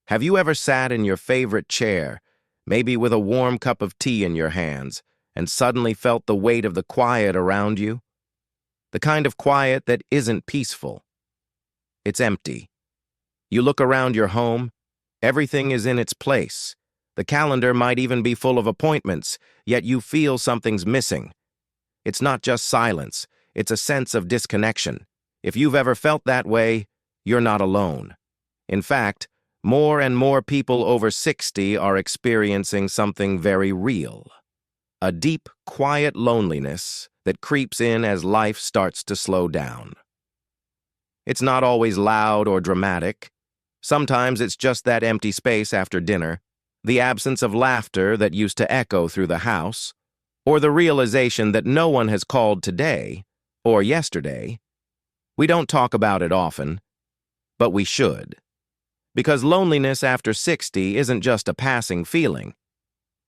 Have you ever sat in your favorite chair, maybe with a warm cup of tea in your hands, and suddenly felt the weight of the quiet around you? The kind of quiet that isn't peaceful. It's empty. You look around your home, everything is in its place. The calendar might even be full of appointments, yet you feel something's missing. It's not just silence, it's a sense of disconnection. If you've ever felt that way, you're not alone. In fact, more and more people over 60 are experiencing something very real. A deep, quiet loneliness that creeps in as life starts to slow down. It's not always loud or dramatic. Sometimes it's just that empty space after dinner, the absence of laughter that used to echo through the house, or the realization that no one has called today or yesterday. We don't talk about it often, but we should. Because loneliness after 60 isn't just a passing feeling.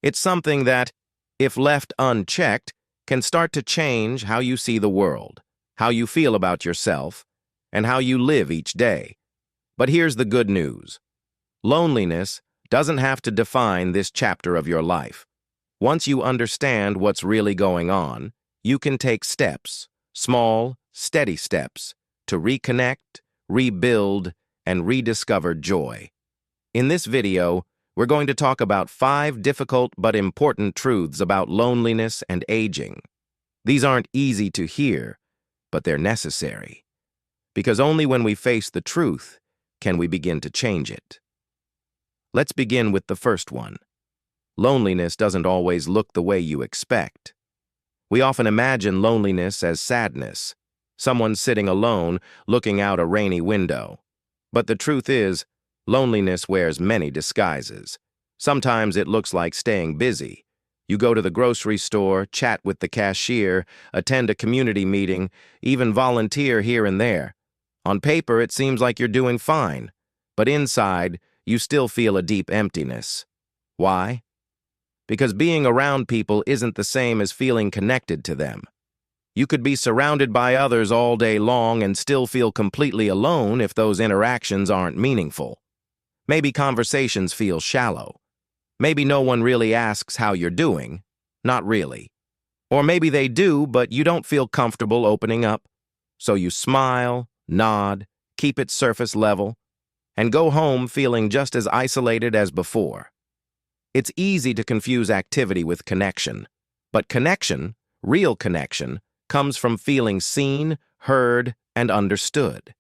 It's something that, if left unchecked, can start to change how you see the world, how you feel about yourself, and how you live each day. But here's the good news. Loneliness doesn't have to define this chapter of your life. Once you understand what's really going on, you can take steps, small, steady steps, to reconnect, rebuild, and rediscover joy. In this video, we're going to talk about 5 difficult but important truths about loneliness and aging. These aren't easy to hear, but they're necessary. Because only when we face the truth can we begin to change it. Let's begin with the first one. Loneliness doesn't always look the way you expect. We often imagine loneliness as sadness, someone sitting alone, looking out a rainy window. But the truth is, loneliness wears many disguises. Sometimes it looks like staying busy. You go to the grocery store, chat with the cashier, attend a community meeting, even volunteer here and there. On paper, it seems like you're doing fine, but inside, you still feel a deep emptiness. Why? Because being around people isn't the same as feeling connected to them. You could be surrounded by others all day long and still feel completely alone if those interactions aren't meaningful. Maybe conversations feel shallow. Maybe no one really asks how you're doing. Not really. Or maybe they do, but you don't feel comfortable opening up. So you smile, nod, keep it surface level, and go home feeling just as isolated as before. It's easy to confuse activity with connection. But connection, real connection, comes from feeling seen, heard, and understood.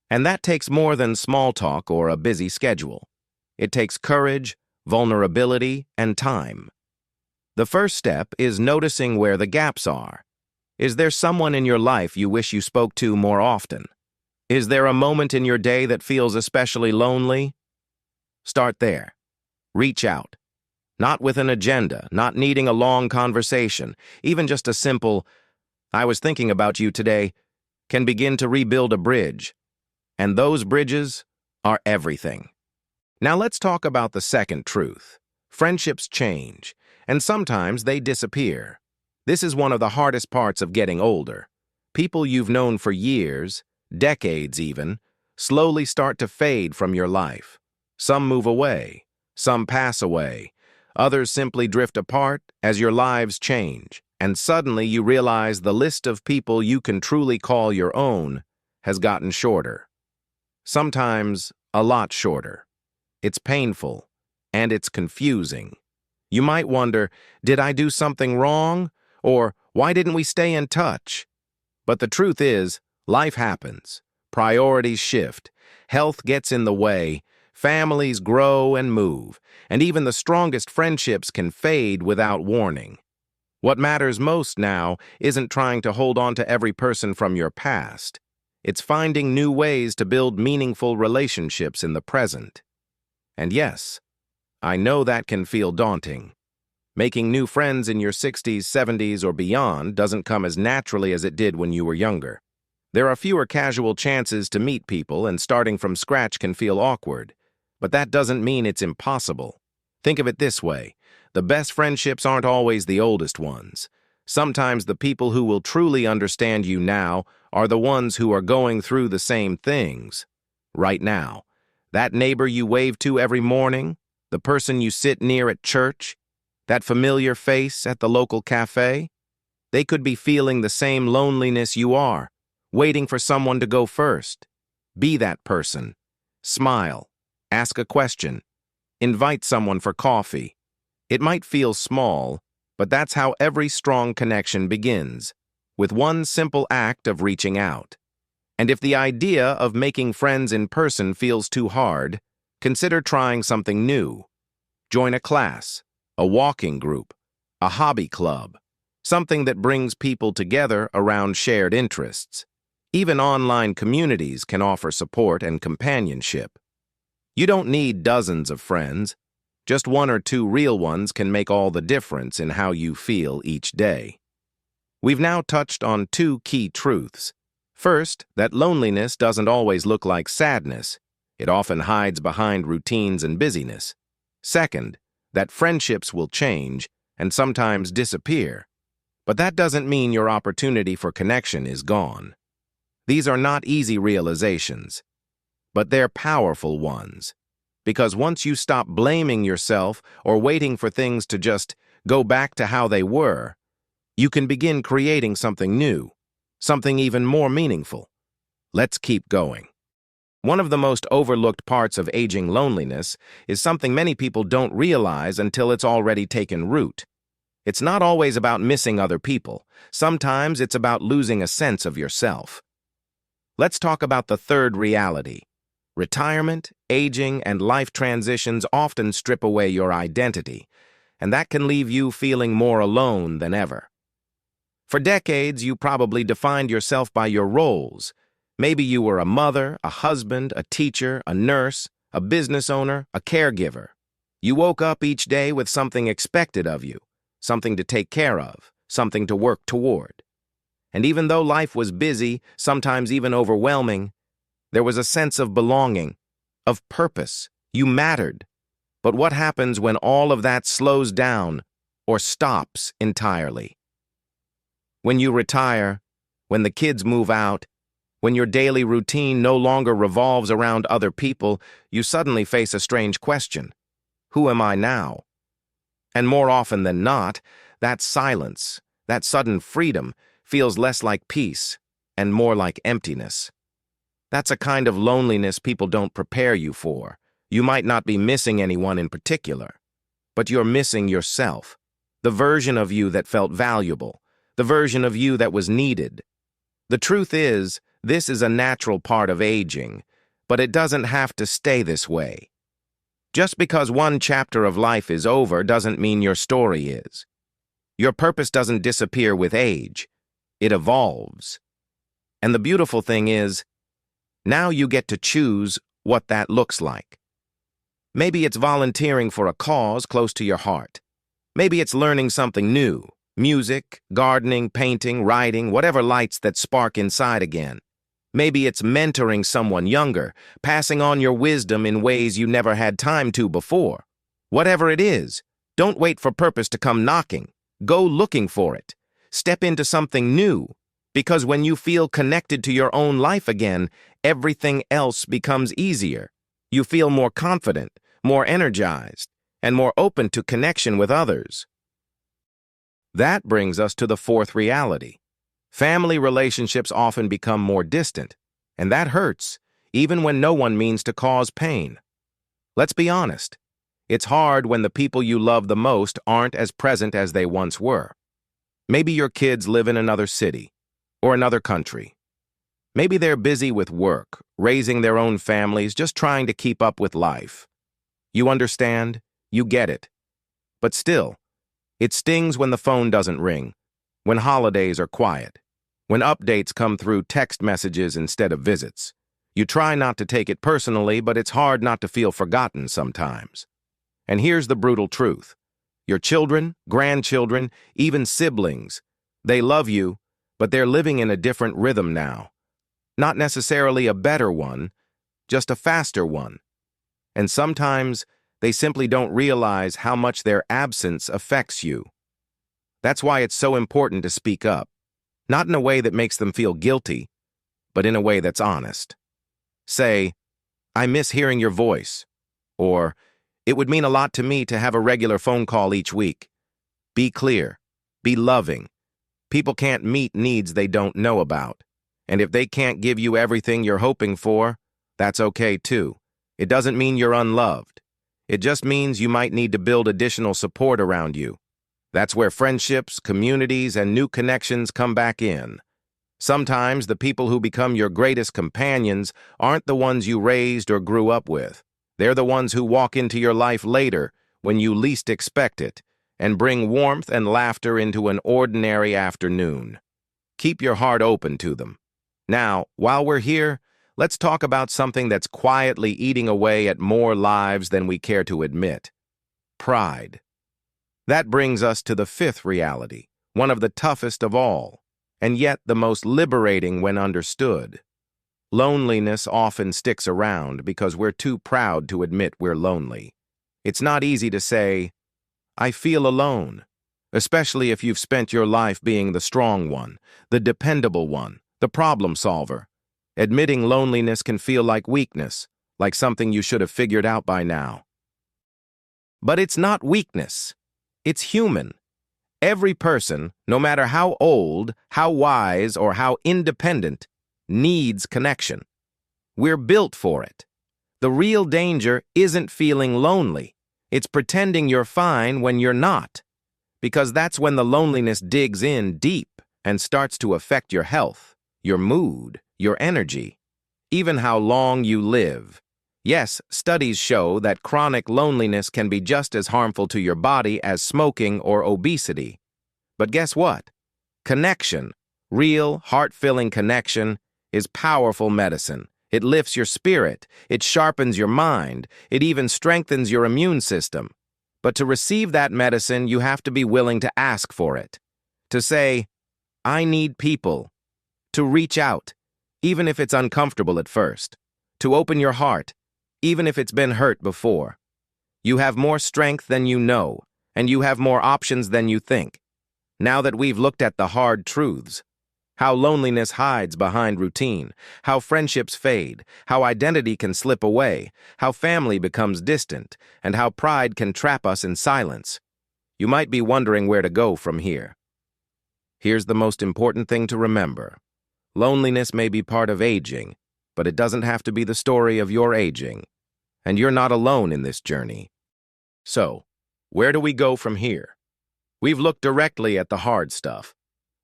And that takes more than small talk or a busy schedule. It takes courage, vulnerability, and time. The first step is noticing where the gaps are. Is there someone in your life you wish you spoke to more often? Is there a moment in your day that feels especially lonely? Start there. Reach out. Not with an agenda, not needing a long conversation, even just a simple, "I was thinking about you today," can begin to rebuild a bridge. And those bridges are everything. Now let's talk about the second truth. Friendships change, and sometimes they disappear. This is one of the hardest parts of getting older. People you've known for years, decades even, slowly start to fade from your life. Some move away, some pass away, others simply drift apart as your lives change. And suddenly you realize the list of people you can truly call your own has gotten shorter. Sometimes a lot shorter. It's painful, and it's confusing. You might wonder, did I do something wrong? Or why didn't we stay in touch? But the truth is, life happens. Priorities shift. Health gets in the way. Families grow and move. And even the strongest friendships can fade without warning. What matters most now isn't trying to hold on to every person from your past. It's finding new ways to build meaningful relationships in the present. And yes, I know that can feel daunting. Making new friends in your 60s, 70s, or beyond doesn't come as naturally as it did when you were younger. There are fewer casual chances to meet people, and starting from scratch can feel awkward. But that doesn't mean it's impossible. Think of it this way. The best friendships aren't always the oldest ones. Sometimes the people who will truly understand you now are the ones who are going through the same things right now. That neighbor you wave to every morning, the person you sit near at church, that familiar face at the local cafe, they could be feeling the same loneliness you are, waiting for someone to go first. Be that person. Smile. Ask a question. Invite someone for coffee. It might feel small, but that's how every strong connection begins, with one simple act of reaching out. And if the idea of making friends in person feels too hard, consider trying something new. Join a class, a walking group, a hobby club, something that brings people together around shared interests. Even online communities can offer support and companionship. You don't need dozens of friends. Just one or two real ones can make all the difference in how you feel each day. We've now touched on two key truths. First, that loneliness doesn't always look like sadness. It often hides behind routines and busyness. Second, that friendships will change and sometimes disappear. But that doesn't mean your opportunity for connection is gone. These are not easy realizations, but they're powerful ones. Because once you stop blaming yourself or waiting for things to just go back to how they were, you can begin creating something new, something even more meaningful. Let's keep going. One of the most overlooked parts of aging loneliness is something many people don't realize until it's already taken root. It's not always about missing other people. Sometimes it's about losing a sense of yourself. Let's talk about the third reality. Retirement, aging, and life transitions often strip away your identity, and that can leave you feeling more alone than ever. For decades, you probably defined yourself by your roles. Maybe you were a mother, a husband, a teacher, a nurse, a business owner, a caregiver. You woke up each day with something expected of you, something to take care of, something to work toward. And even though life was busy, sometimes even overwhelming, there was a sense of belonging, of purpose. You mattered. But what happens when all of that slows down or stops entirely? When you retire, when the kids move out, when your daily routine no longer revolves around other people, you suddenly face a strange question. Who am I now? And more often than not, that silence, that sudden freedom, feels less like peace and more like emptiness. That's a kind of loneliness people don't prepare you for. You might not be missing anyone in particular, but you're missing yourself, the version of you that felt valuable, the version of you that was needed. The truth is, this is a natural part of aging, but it doesn't have to stay this way. Just because one chapter of life is over doesn't mean your story is. Your purpose doesn't disappear with age. It evolves. And the beautiful thing is, now you get to choose what that looks like. Maybe it's volunteering for a cause close to your heart. Maybe it's learning something new, music, gardening, painting, writing, whatever lights that spark inside again. Maybe it's mentoring someone younger, passing on your wisdom in ways you never had time to before. Whatever it is, don't wait for purpose to come knocking. Go looking for it. Step into something new, because when you feel connected to your own life again, everything else becomes easier. You feel more confident, more energized, and more open to connection with others. That brings us to the fourth reality. Family relationships often become more distant, and that hurts, even when no one means to cause pain. Let's be honest. It's hard when the people you love the most aren't as present as they once were. Maybe your kids live in another city or another country. Maybe they're busy with work, raising their own families, just trying to keep up with life. You understand, you get it. But still, it stings when the phone doesn't ring, when holidays are quiet, when updates come through text messages instead of visits. You try not to take it personally, but it's hard not to feel forgotten sometimes. And here's the brutal truth. Your children, grandchildren, even siblings, they love you, but they're living in a different rhythm now. Not necessarily a better one, just a faster one. And sometimes they simply don't realize how much their absence affects you. That's why it's so important to speak up, not in a way that makes them feel guilty, but in a way that's honest. Say, I miss hearing your voice. Or, it would mean a lot to me to have a regular phone call each week. Be clear. Be loving. People can't meet needs they don't know about. And if they can't give you everything you're hoping for, that's okay too. It doesn't mean you're unloved. It just means you might need to build additional support around you. That's where friendships, communities, and new connections come back in. Sometimes the people who become your greatest companions aren't the ones you raised or grew up with. They're the ones who walk into your life later, when you least expect it, and bring warmth and laughter into an ordinary afternoon. Keep your heart open to them. Now, while we're here, let's talk about something that's quietly eating away at more lives than we care to admit. Pride. That brings us to the fifth reality, one of the toughest of all, and yet the most liberating when understood. Loneliness often sticks around because we're too proud to admit we're lonely. It's not easy to say, I feel alone, especially if you've spent your life being the strong one, the dependable one, the problem solver. Admitting loneliness can feel like weakness, like something you should have figured out by now. But it's not weakness. It's human. Every person, no matter how old, how wise, or how independent, needs connection. We're built for it. The real danger isn't feeling lonely. It's pretending you're fine when you're not. Because that's when the loneliness digs in deep and starts to affect your health, your mood, your energy, even how long you live. Yes, studies show that chronic loneliness can be just as harmful to your body as smoking or obesity. But guess what? Connection, real, heart-filling connection, is powerful medicine. It lifts your spirit, it sharpens your mind, it even strengthens your immune system. But to receive that medicine, you have to be willing to ask for it. To say, I need people. To reach out, even if it's uncomfortable at first. To open your heart, even if it's been hurt before. You have more strength than you know, and you have more options than you think. Now that we've looked at the hard truths, how loneliness hides behind routine, how friendships fade, how identity can slip away, how family becomes distant, and how pride can trap us in silence, you might be wondering where to go from here. Here's the most important thing to remember. Loneliness may be part of aging, but it doesn't have to be the story of your aging. And you're not alone in this journey. So, where do we go from here? We've looked directly at the hard stuff.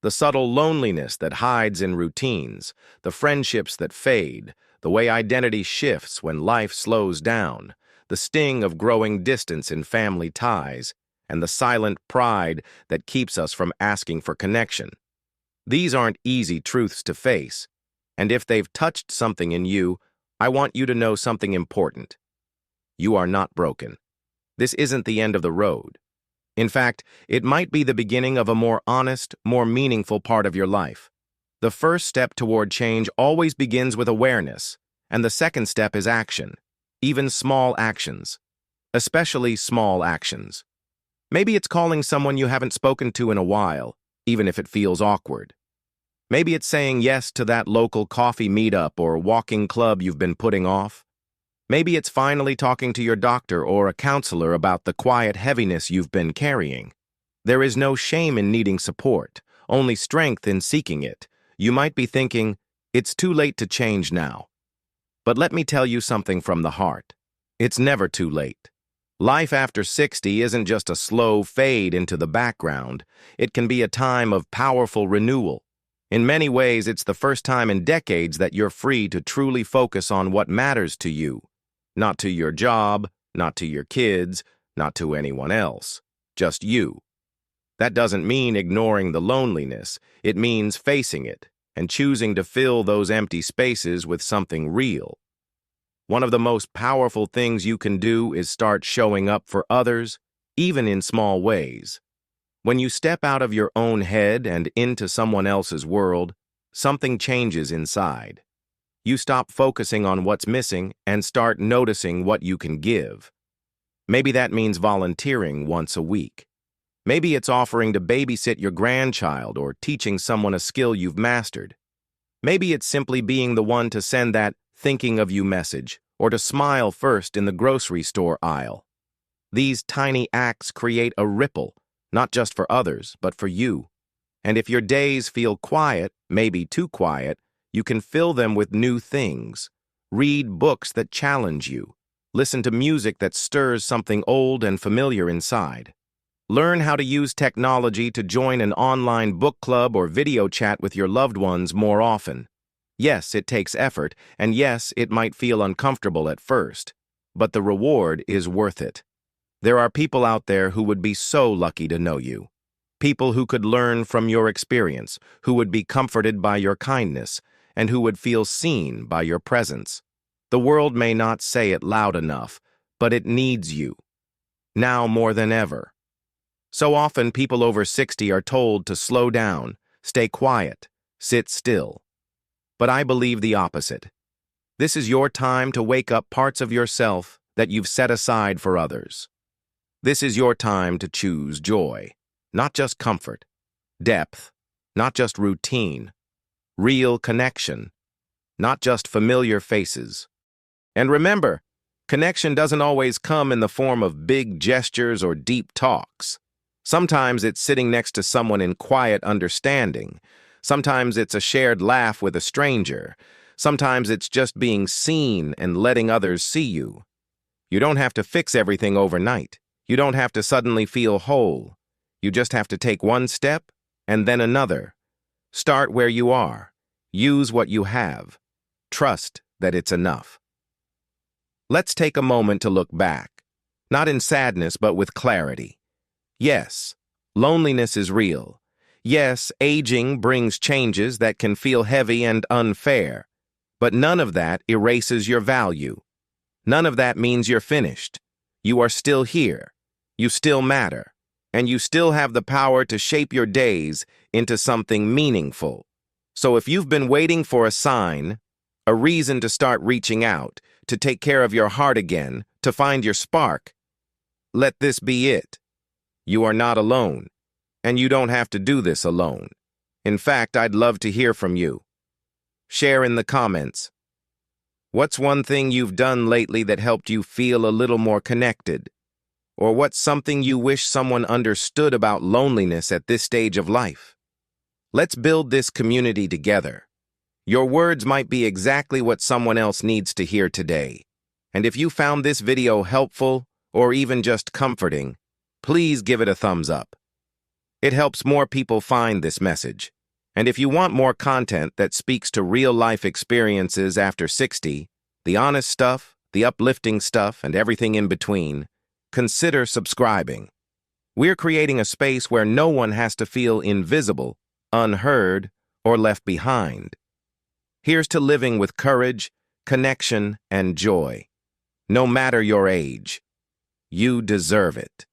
The subtle loneliness that hides in routines, the friendships that fade, the way identity shifts when life slows down, the sting of growing distance in family ties, and the silent pride that keeps us from asking for connection. These aren't easy truths to face, and if they've touched something in you, I want you to know something important. You are not broken. This isn't the end of the road. In fact, it might be the beginning of a more honest, more meaningful part of your life. The first step toward change always begins with awareness, and the second step is action, even small actions, especially small actions. Maybe it's calling someone you haven't spoken to in a while, even if it feels awkward. Maybe it's saying yes to that local coffee meetup or walking club you've been putting off. Maybe it's finally talking to your doctor or a counselor about the quiet heaviness you've been carrying. There is no shame in needing support, only strength in seeking it. You might be thinking, it's too late to change now. But let me tell you something from the heart. It's never too late. Life after 60 isn't just a slow fade into the background. It can be a time of powerful renewal. In many ways, it's the first time in decades that you're free to truly focus on what matters to you. Not to your job, not to your kids, not to anyone else. Just you. That doesn't mean ignoring the loneliness. It means facing it and choosing to fill those empty spaces with something real. One of the most powerful things you can do is start showing up for others, even in small ways. When you step out of your own head and into someone else's world, something changes inside. You stop focusing on what's missing and start noticing what you can give. Maybe that means volunteering once a week. Maybe it's offering to babysit your grandchild or teaching someone a skill you've mastered. Maybe it's simply being the one to send that thinking of you message or to smile first in the grocery store aisle. These tiny acts create a ripple, not just for others, but for you. And if your days feel quiet, maybe too quiet, you can fill them with new things. Read books that challenge you. Listen to music that stirs something old and familiar inside. Learn how to use technology to join an online book club or video chat with your loved ones more often. Yes, it takes effort, and yes, it might feel uncomfortable at first, but the reward is worth it. There are people out there who would be so lucky to know you. People who could learn from your experience, who would be comforted by your kindness, and who would feel seen by your presence. The world may not say it loud enough, but it needs you. Now more than ever. So often people over 60 are told to slow down, stay quiet, sit still. But I believe the opposite. This is your time to wake up parts of yourself that you've set aside for others. This is your time to choose joy, not just comfort, depth, not just routine, real connection, not just familiar faces. And remember, connection doesn't always come in the form of big gestures or deep talks. Sometimes it's sitting next to someone in quiet understanding. Sometimes it's a shared laugh with a stranger. Sometimes it's just being seen and letting others see you. You don't have to fix everything overnight. You don't have to suddenly feel whole. You just have to take one step and then another. Start where you are. Use what you have. Trust that it's enough. Let's take a moment to look back, not in sadness but with clarity. Yes, loneliness is real. Yes, aging brings changes that can feel heavy and unfair, but none of that erases your value. None of that means you're finished. You are still here. You still matter, and you still have the power to shape your days into something meaningful. So if you've been waiting for a sign, a reason to start reaching out, to take care of your heart again, to find your spark, let this be it. You are not alone, and you don't have to do this alone. In fact, I'd love to hear from you. Share in the comments. What's one thing you've done lately that helped you feel a little more connected? Or what's something you wish someone understood about loneliness at this stage of life? Let's build this community together. Your words might be exactly what someone else needs to hear today. And if you found this video helpful or even just comforting, please give it a thumbs up. It helps more people find this message. And if you want more content that speaks to real-life experiences after 60, the honest stuff, the uplifting stuff, and everything in between, consider subscribing. We're creating a space where no one has to feel invisible, unheard, or left behind. Here's to living with courage, connection, and joy. No matter your age, you deserve it.